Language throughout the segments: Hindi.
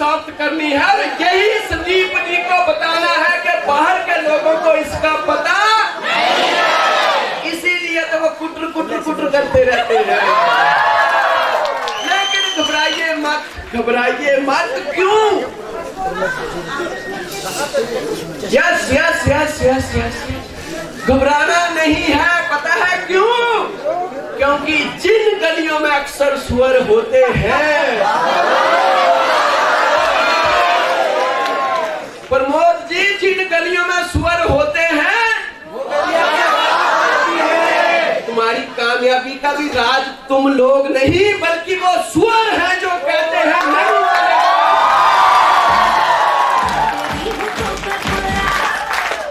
समाप्त करनी है और यही संदीप जी को बताना है कि बाहर के लोगों को इसका पता नहीं है, इसीलिए तो वो कुटर कुटर कुटर करते रहते हैं। लेकिन घबराइए मत, क्यों? Yes yes yes yes yes, घबराना नहीं है। पता है क्यों? क्योंकि जिन गलियों में अक्सर सुअर होते हैं, प्रमोद जी, जिन गलियों में सुअर होते हैं, तुम्हारी कामयाबी का भी राज तुम लोग नहीं बल्कि वो सुअर हैं जो कहते हैं नहीं चलेगा।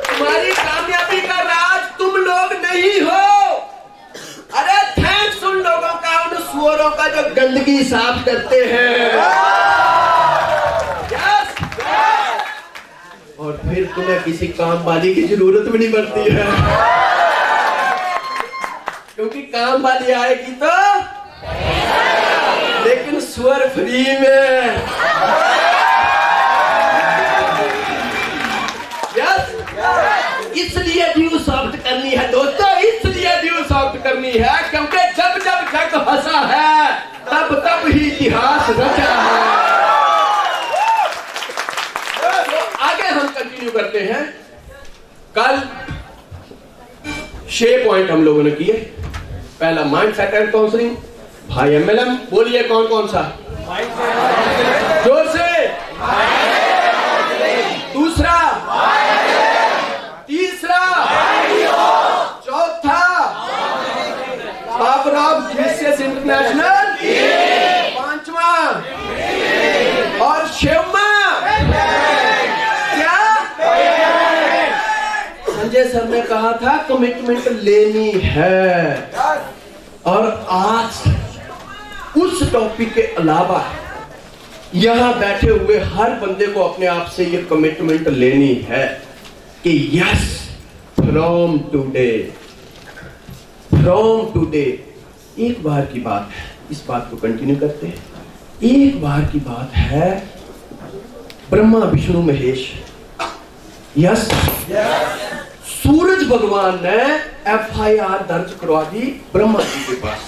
तुम्हारी कामयाबी का राज तुम लोग नहीं हो। अरे थैंक्स उन लोगों का, उन सुअरों का जो गंदगी साफ करते हैं। यस, और फिर तुम्हें किसी काम वाली की जरूरत भी नहीं पड़ती है, क्योंकि काम वाली आएगी तो, लेकिन सुअर फ्री में। यस, इसलिए ड्यू सॉफ्ट करनी है दोस्तों, इसलिए ड्यू सॉफ्ट करनी है, क्योंकि जब जब जग हंसा है तब तब ही इतिहास रचा है। तो आगे हम कंटिन्यू करते हैं। कल 6 पॉइंट हम लोगों ने किए। पहला माइंड सेट एंड काउंसलिंग, भाई MLM, बोलिए कौन कौन सा? जोर से। दूसरा, तीसरा, चौथा पावर ऑफ जीसस इंटरनेशनल, पांचवा और छठवां क्या? संजय सर ने कहा था कमिटमेंट लेनी है, और आज उस टॉपिक के अलावा यहां बैठे हुए हर बंदे को अपने आप से ये कमिटमेंट लेनी है कि यस, फ्रॉम टुडे एक बार की बात है, इस बात को कंटिन्यू करते हैं। एक बार की बात है, ब्रह्मा विष्णु महेश, यस, सूरज भगवान ने FIR दर्ज करवा दी ब्रह्मा जी के पास।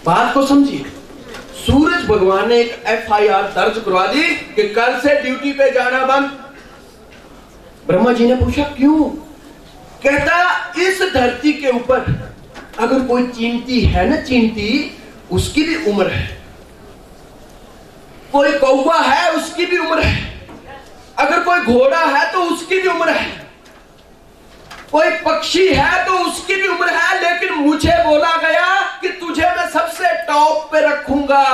बात को समझिए, सूरज भगवान ने एक FIR दर्ज करवा दी कि कल से ड्यूटी पे जाना बंद। ब्रह्मा जी ने पूछा क्यों? कहता इस धरती के ऊपर अगर कोई चींटी है ना, चींटी, उसकी भी उम्र है, कोई कौवा है उसकी भी उम्र है, अगर कोई घोड़ा है तो उसकी भी उम्र है, कोई पक्षी है तो उसकी भी उम्र है, लेकिन मुझे बोला गया कि तुझे मैं सबसे टॉप पे रखूंगा,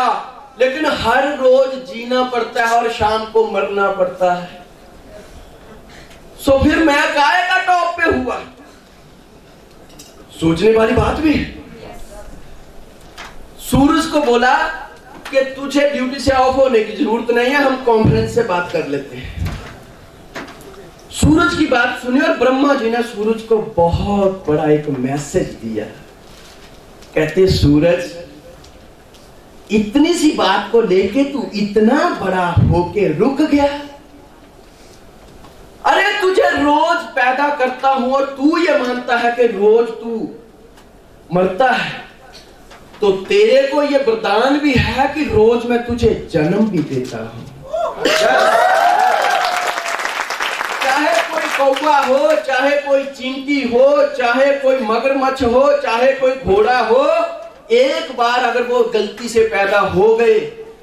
लेकिन हर रोज जीना पड़ता है और शाम को मरना पड़ता है। सो फिर मैं काहे का टॉप पे हुआ? सोचने वाली बात भी। सूरज को बोला कि तुझे ड्यूटी से ऑफ होने की जरूरत नहीं है, हम कॉन्फ्रेंस से बात कर लेते हैं। सूरज की बात सुनी और ब्रह्मा जी ने सूरज को बहुत बड़ा एक मैसेज दिया। कहते सूरज, इतनी सी बात को लेके तू इतना बड़ा होके रुक गया? अरे तुझे रोज पैदा करता हूं और तू ये मानता है कि रोज तू मरता है, तो तेरे को ये वरदान भी है कि रोज मैं तुझे जन्म भी देता हूं। चाहे कोई कौवा हो, चाहे कोई चींटी हो, चाहे कोई मगरमच्छ हो, चाहे कोई घोड़ा हो, एक बार अगर वो गलती से पैदा हो गए,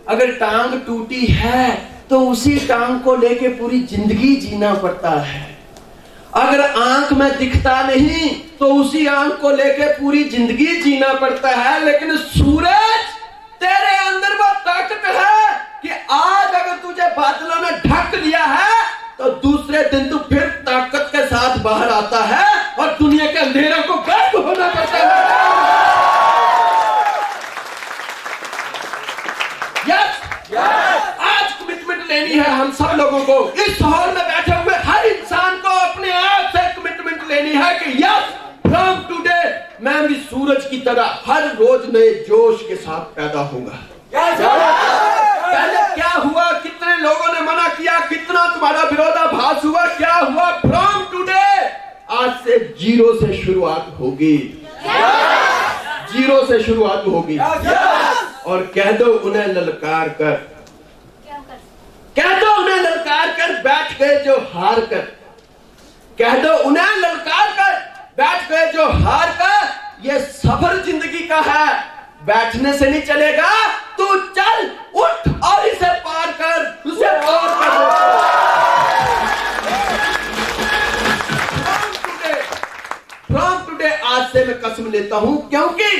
अगर टांग टूटी है तो उसी टांग को लेके पूरी जिंदगी जीना पड़ता है। अगर आंख में दिखता नहीं तो उसी आंख को लेके पूरी जिंदगी जीना पड़ता है। लेकिन सूरज, तेरे अंदर वो ताकत है कि आज अगर तुझे बादलों ने ढक लिया है तो दूसरे दिन तू फिर ताकत के साथ बाहर आता है और दुनिया के अंधेरों को गर्म होना पड़ता है। आज कमिटमेंट लेनी है हम सब लोगों को, इस हॉल में बैठे हुए हर इंसान को अपने आप से कमिटमेंट लेनी है कि यस, फ्रॉम टुडे मैं भी सूरज की तरह हर रोज नए जोश के साथ पैदा होगा। पहले क्या हुआ लोगों ने मना किया, कितना तुम्हारा विरोधाभास हुआ, क्या हुआ? फ्रॉम टुडे, आज से जीरो से शुरुआत होगी। जीरो से शुरुआत होगी। और कह दो उन्हें ललकार कर, कह दो उन्हें ललकार कर बैठ गए जो हार कर, कह दो उन्हें ललकार कर बैठ गए जो हार कर। ये सफर जिंदगी का है, बैठने से नहीं चलेगा, तू चल उठ और इसे पार कर, उसे पार कर। फ्रॉम टुडे, आज से मैं कसम लेता हूं, क्योंकि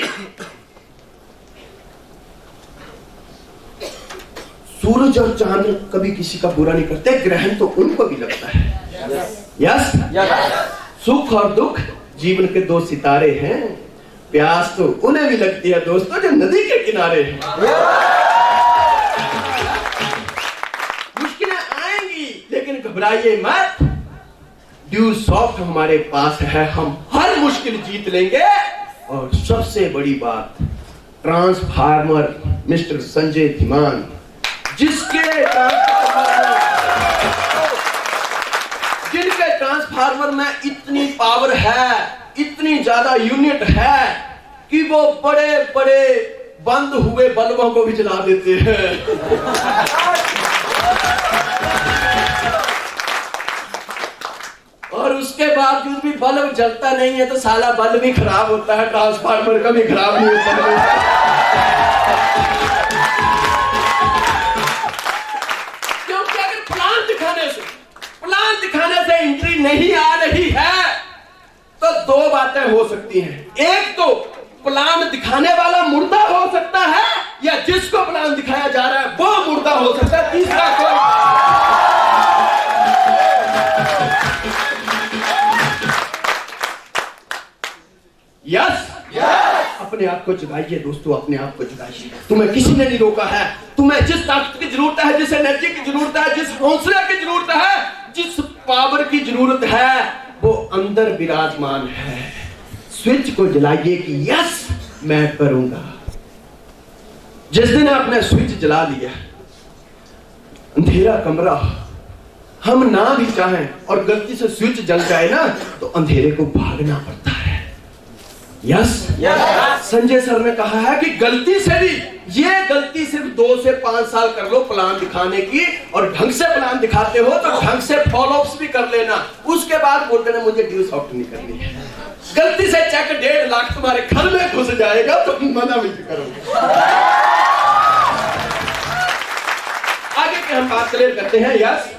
सूरज और चांद कभी किसी का बुरा नहीं करते, ग्रहण तो उनको भी लगता है। यस, सुख और दुख जीवन के दो सितारे हैं, प्यास तो उन्हें भी लगती है दोस्तों जो नदी के किनारे हैं। मुश्किलें आएंगी लेकिन घबराइए मत, ड्यू सॉफ्ट हमारे पास है, हम हर मुश्किल जीत लेंगे। और सबसे बड़ी बात, ट्रांसफार्मर मिस्टर संजय धीमान, जिनके ट्रांसफार्मर में इतनी पावर है, इतनी ज्यादा यूनिट है कि वो बड़े बड़े बंद हुए बल्बों को भी जला देते हैं। और उसके बावजूद भी बल्ब जलता नहीं है, तो साला बल्ब भी खराब होता है, ट्रांसफार्मर का भी खराब नहीं होता। दिखाने से एंट्री नहीं आ रही है तो दो बातें हो सकती हैं, एक तो प्लान दिखाने वाला मुर्दा हो सकता है, या जिसको प्लान दिखाया जा रहा है वो मुर्दा हो सकता है, तीसरा कोई। यस, अपने आप को जगाइए दोस्तों, अपने आप को जगाइए। तुम्हें किसी ने नहीं रोका है, तुम्हें जिस ताकत की जरूरत है, जिस एनर्जी की जरूरत है, जिस हौसले की जरूरत है, जिस पावर की जरूरत है, वो अंदर विराजमान है। स्विच को जलाइए कि यस मैं करूंगा। जिस दिन आपने स्विच जला लिया, अंधेरा कमरा, हम ना भी चाहें और गलती से स्विच जल जाए ना, तो अंधेरे को भागना पड़ता है। यस, संजय सर ने कहा है कि गलती से भी, ये गलती सिर्फ 2 से 5 साल कर लो प्लान दिखाने की, और ढंग से प्लान दिखाते हो तो ढंग से फॉलोअप्स भी कर लेना। उसके बाद बोलते ना मुझे ड्यू सॉफ्ट नहीं करनी है। गलती से चेक 1.5 लाख तुम्हारे घर में घुस जाएगा तो मना भी करोगे। आगे के हम बात क्लियर करते हैं। यस,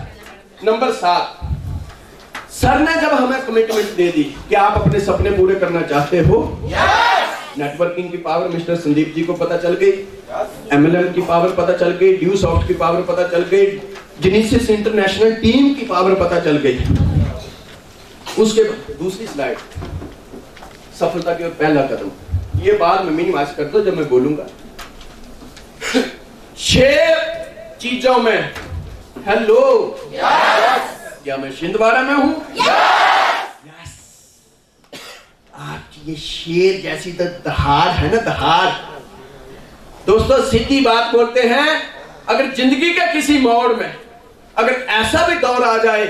नंबर 7, सर ने जब हमें कमिटमेंट दे दी कि आप अपने सपने पूरे करना चाहते हो, नेटवर्किंग की पावर मिस्टर संदीप जी को पता चल गई, MLM की पावर पता चल गई, ड्यू सॉफ्ट की पावर पता चल गई, जेनेसिस इंटरनेशनल टीम की पावर पता चल गई। उसके बाद दूसरी स्लाइड, सफलता की ओर पहला कदम। ये बात में मिनिमाइज कर दो जब मैं बोलूंगा। 6 चीजों में हेलो, क्या मैं छिंदवाड़ा में हूं? यस। आपकी ये शेर जैसी तो दहाड़ है ना, दहाड़। दोस्तों सीधी बात बोलते हैं, अगर जिंदगी के किसी मोड़ में अगर ऐसा भी दौर आ जाए,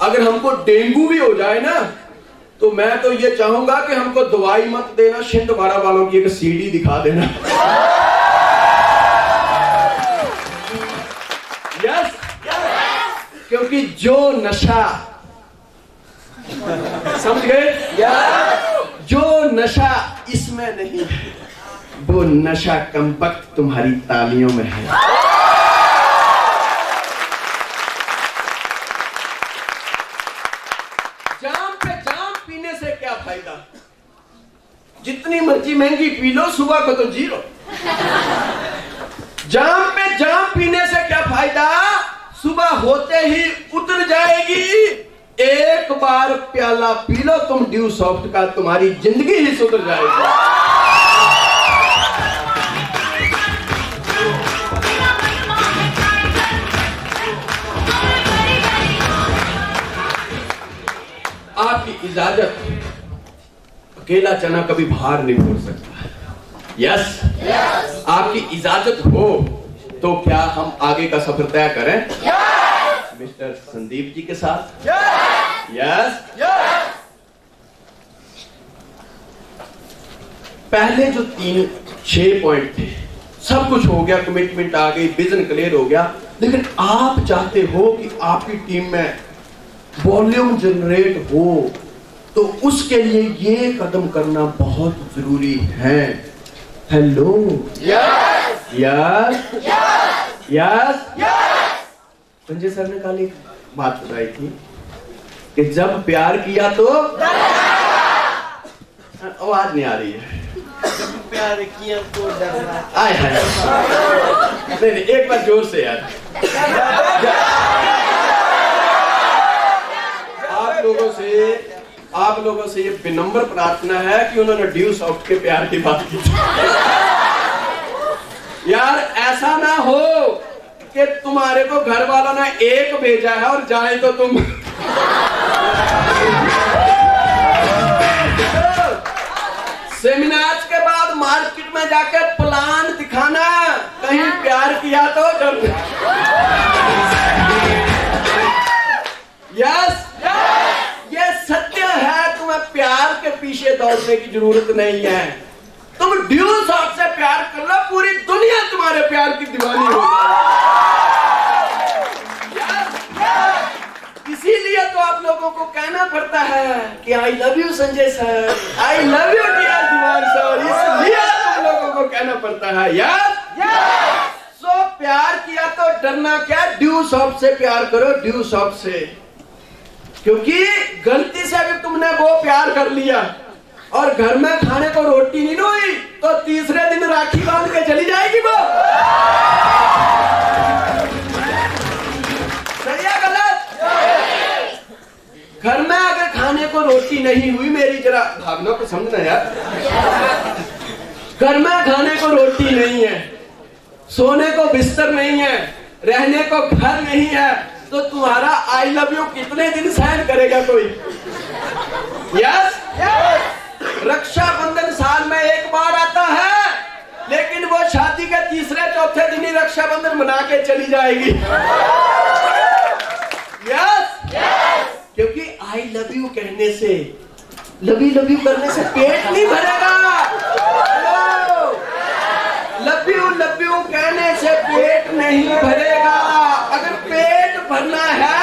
अगर हमको डेंगू भी हो जाए ना, तो मैं तो ये चाहूंगा कि हमको दवाई मत देना, छिंदवाड़ा वालों की एक सीडी दिखा देना। यस, क्योंकि जो नशा, समझ गए, जो नशा इसमें नहीं है, वो नशा कमबख्त तुम्हारी तालियों में है। जाम पे जाम पीने से क्या फायदा, जितनी मर्जी महंगी पी लो, सुबह को तो जीरो। जाम पे जाम पीने से क्या फायदा, सुबह होते ही उतर जाएगी। एक बार प्याला पी लो तुम ड्यू सॉफ्ट का, तुम्हारी जिंदगी ही सुधर जाएगी। आपकी इजाजत, अकेला चना कभी भार नहीं फोड़ सकता। यस, आपकी इजाजत हो तो क्या हम आगे का सफर तय करें? मिस्टर संदीप जी के साथ? यस। पहले जो 6 पॉइंट थे, सब कुछ हो गया, कमिटमेंट आ गई, विजन क्लियर हो गया, लेकिन आप चाहते हो कि आपकी टीम में वॉल्यूम जनरेट हो, तो उसके लिए ये कदम करना बहुत जरूरी है। Hello, yes yes yes. Sanjay sir ने कल एक बात बताई थी कि जब प्यार किया तो आवाज नहीं आ रही है, प्यार किया तो डरना। आए हाय, नहीं एक बार जोर से यार। आप लोगों से ये विनम्र प्रार्थना है कि उन्होंने ड्यू सॉफ्ट के प्यार की बात की। यार ऐसा ना हो कि तुम्हारे को घर वालों ने एक भेजा है और जाए तो तुम सेमिनार के बाद मार्केट में जाकर प्लान दिखाना, कहीं प्यार किया तो डर। यस, ये सत्य है, तुम्हें प्यार के पीछे दौड़ने की जरूरत नहीं है। तुम ड्यू सॉफ्ट से प्यार कर लो, पूरी दुनिया तुम्हारे प्यार की दीवानी हो जाए। इसीलिए तो आप लोगों को कहना पड़ता है कि I love you Sanjay sir, I love you dear Kumar sir, इसलिए तुम लोगों को कहना पड़ता है। यार सो प्यार किया तो डरना क्या, ड्यू सॉफ्ट से प्यार करो, ड्यू सॉफ्ट से। क्योंकि गलती से अगर तुमने वो प्यार कर लिया और घर में खाने को रोटी नहीं हुई, तो तीसरे दिन राखी बांध के चली जाएगी वो। सही है गलत? घर में अगर खाने को रोटी नहीं हुई, मेरी जरा भावना को समझना यार, घर में खाने को रोटी नहीं है, सोने को बिस्तर नहीं है, रहने को घर नहीं है, तो तुम्हारा आई लव यू कितने दिन सहन करेगा कोई? यस, रक्षाबंधन साल में एक बार आता है, लेकिन वो शादी के तीसरे चौथे दिन ही रक्षाबंधन मना के चली जाएगी। यस, क्योंकि आई लव यू कहने से, लव यू करने से पेट नहीं भरेगा। लव यू कहने से पेट नहीं भरेगा। अगर पेट भरना है